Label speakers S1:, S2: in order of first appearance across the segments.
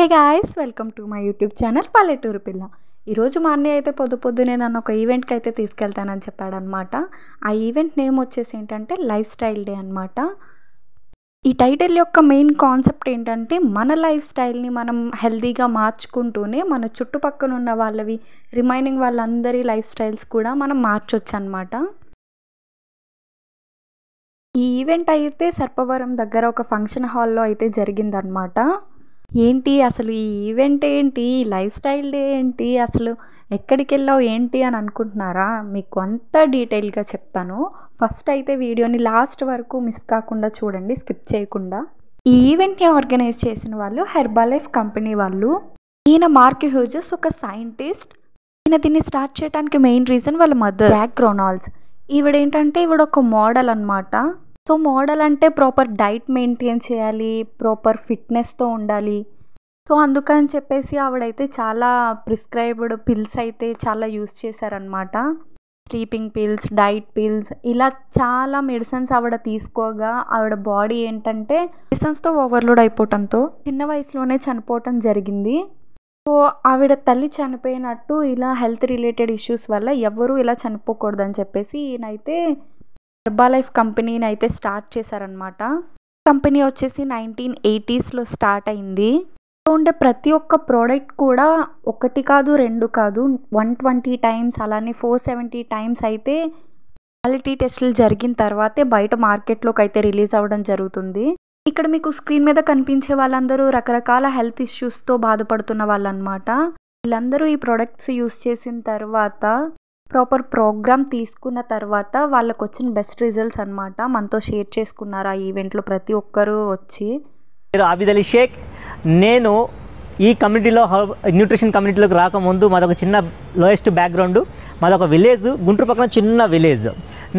S1: Hey guys, welcome to my YouTube channel పల్లెటూరు పిల్ల. ఈరోజు మా అన్నయ్య అయితే పొద్దునే నన్ను ఒక ఈవెంట్కి అయితే తీసుకెళ్తానని చెప్పాడనమాట. ఆ ఈవెంట్ నేమ్ వచ్చేసి ఏంటంటే లైఫ్ స్టైల్ డే అనమాట. ఈ టైటిల్ యొక్క మెయిన్ కాన్సెప్ట్ ఏంటంటే మన లైఫ్ స్టైల్ని మనం హెల్తీగా మార్చుకుంటూనే మన చుట్టుపక్కల ఉన్న వాళ్ళవి రిమైనింగ్ వాళ్ళందరి లైఫ్ స్టైల్స్ కూడా మనం మార్చొచ్చు అనమాట. ఈ ఈవెంట్ అయితే సర్పవరం దగ్గర ఒక ఫంక్షన్ హాల్లో అయితే జరిగిందనమాట. ఏంటి అసలు ఈ ఈవెంట్ ఏంటి, ఈ లైఫ్ స్టైల్ డే ఏంటి, అసలు ఎక్కడికి వెళ్ళావు ఏంటి అని అనుకుంటున్నారా? మీకు అంతా డీటెయిల్గా చెప్తాను. ఫస్ట్ అయితే వీడియోని లాస్ట్ వరకు మిస్ కాకుండా చూడండి, స్కిప్ చేయకుండా. ఈ ఈవెంట్ని ఆర్గనైజ్ చేసిన వాళ్ళు హెర్బాలైఫ్ కంపెనీ వాళ్ళు. ఈయన మార్క్ హ్యూజెస్ ఒక సైంటిస్ట్. ఈయన దీన్ని స్టార్ట్ చేయడానికి మెయిన్ రీజన్ వాళ్ళ మదర్ జాక్ రొనాల్డ్స్. ఈవిడేంటంటే ఈవిడ ఒక మోడల్ అనమాట. సో మోడల్ అంటే ప్రాపర్ డైట్ మెయింటైన్ చేయాలి, ప్రాపర్ ఫిట్నెస్తో ఉండాలి. సో అందుకని చెప్పేసి ఆవిడైతే చాలా ప్రిస్క్రైబ్డ్ పిల్స్ అయితే చాలా యూస్ చేశారనమాట. స్లీపింగ్ పిల్స్, డైట్ పిల్స్, ఇలా చాలా మెడిసిన్స్ ఆవిడ తీసుకోగా ఆవిడ బాడీ ఏంటంటే మెడిసిన్స్తో ఓవర్లోడ్ అయిపోవటంతో చిన్న వయసులోనే చనిపోవటం జరిగింది. సో ఆవిడ తల్లి చనిపోయినట్టు ఇలా హెల్త్ రిలేటెడ్ ఇష్యూస్ వల్ల ఎవరూ ఇలా చనిపోకూడదని చెప్పేసి ఈయనైతే హెర్బాలైఫ్ కంపెనీని అయితే స్టార్ట్ చేశారనమాట. కంపెనీ వచ్చేసి 1980s స్టార్ట్ అయింది. ఉండే ప్రతి ఒక్క ప్రోడక్ట్ కూడా ఒకటి కాదు, రెండు కాదు, 120 టైమ్స్ అలానే 470 టైమ్స్ అయితే క్వాలిటీ టెస్టులు జరిగిన తర్వాతే బయట మార్కెట్లోకి అయితే రిలీజ్ అవ్వడం జరుగుతుంది. ఇక్కడ మీకు స్క్రీన్ మీద కనిపించే వాళ్ళందరూ రకరకాల హెల్త్ ఇష్యూస్తో బాధపడుతున్న వాళ్ళనమాట. వీళ్ళందరూ ఈ ప్రోడక్ట్స్ యూస్ చేసిన తర్వాత ప్రాపర్ ప్రోగ్రామ్ తీసుకున్న తర్వాత వాళ్ళకు వచ్చిన బెస్ట్ రిజల్ట్స్ అనమాట మనతో షేర్ చేసుకున్నారు ఆ ఈవెంట్లో ప్రతి ఒక్కరూ వచ్చి.
S2: ఆబిద్ అలీ షేక్. నేను ఈ కమ్యూనిటీలో న్యూట్రిషన్ కమ్యూనిటీలోకి రాకముందు మాదొక చిన్న లోయెస్ట్ బ్యాక్గ్రౌండ్. మాదొక విలేజ్, గుంటూరు పక్కన చిన్న విలేజ్.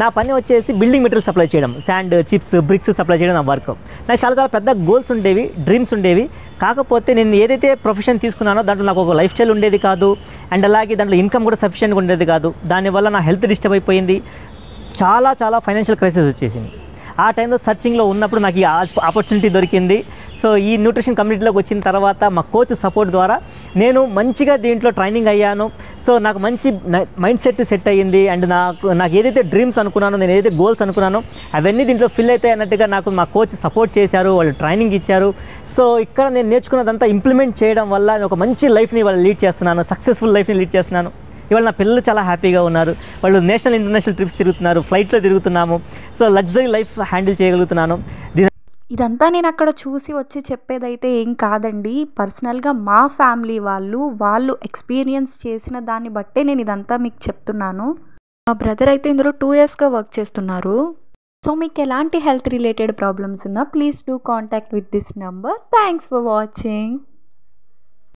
S2: నా పని వచ్చేసి బిల్డింగ్ మెటీరియల్ సప్లై చేయడం, శాండ్, చిప్స్, బ్రిక్స్ సప్లై చేయడం నా వర్క్. నాకు చాలా పెద్ద గోల్స్ ఉండేవి, డ్రీమ్స్ ఉండేవి. కాకపోతే నేను ఏదైతే ప్రొఫెషన్ తీసుకున్నానో దాంట్లో నాకు ఒక లైఫ్ స్టైల్ ఉండేది కాదు, అండ్ అలాగే దాంట్లో ఇన్కమ్ కూడా సఫిషియెంట్గా ఉండేది కాదు. దానివల్ల నా హెల్త్ డిస్టర్బ్ అయిపోయింది, చాలా ఫైనాన్షియల్ క్రైసిస్ వచ్చేసింది. ఆ టైంలో సర్చింగ్లో ఉన్నప్పుడు నాకు ఈ ఆపర్చునిటీ దొరికింది. సో ఈ న్యూట్రిషన్ కమ్యూనిటీలోకి వచ్చిన తర్వాత మా కోచ్ సపోర్ట్ ద్వారా నేను మంచిగా దీంట్లో ట్రైనింగ్ అయ్యాను. సో నాకు మంచి మైండ్ సెట్ అయ్యింది. అండ్ నాకు ఏదైతే డ్రీమ్స్ అనుకున్నానో, నేను ఏదైతే గోల్స్ అనుకున్నానో అవన్నీ దీంట్లో ఫిల్ అవుతాయి అన్నట్టుగా నాకు మా కోచ్ సపోర్ట్ చేశారు, వాళ్ళు ట్రైనింగ్ ఇచ్చారు. సో ఇక్కడ నేను నేర్చుకున్నదంతా ఇంప్లిమెంట్ చేయడం వల్ల ఒక మంచి లైఫ్ని వాళ్ళు లీడ్ చేస్తున్నాను, సక్సెస్ఫుల్ లైఫ్ని లీడ్ చేస్తున్నాను. ఇవాళ నా పిల్లలు చాలా హ్యాపీగా ఉన్నారు. వాళ్ళు నేషనల్ ఇంటర్నేషనల్ ట్రిప్స్ తిరుగుతున్నారు, ఫ్లైట్లో తిరుగుతున్నాము. సో లగ్జరీ లైఫ్ హ్యాండిల్ చేయగలుగుతున్నాను.
S1: ఇదంతా నేను అక్కడ చూసి వచ్చి చెప్పేదైతే ఏం కాదండి. పర్సనల్గా మా ఫ్యామిలీ వాళ్ళు ఎక్స్పీరియన్స్ చేసిన దాన్ని బట్టే నేను ఇదంతా మీకు చెప్తున్నాను. మా బ్రదర్ అయితే ఇందులో 2 yearsగా వర్క్ చేస్తున్నారు. సో మీకు ఎలాంటి హెల్త్ రిలేటెడ్ ప్రాబ్లమ్స్ ఉన్నా please do contact with this number. Thanks for watching.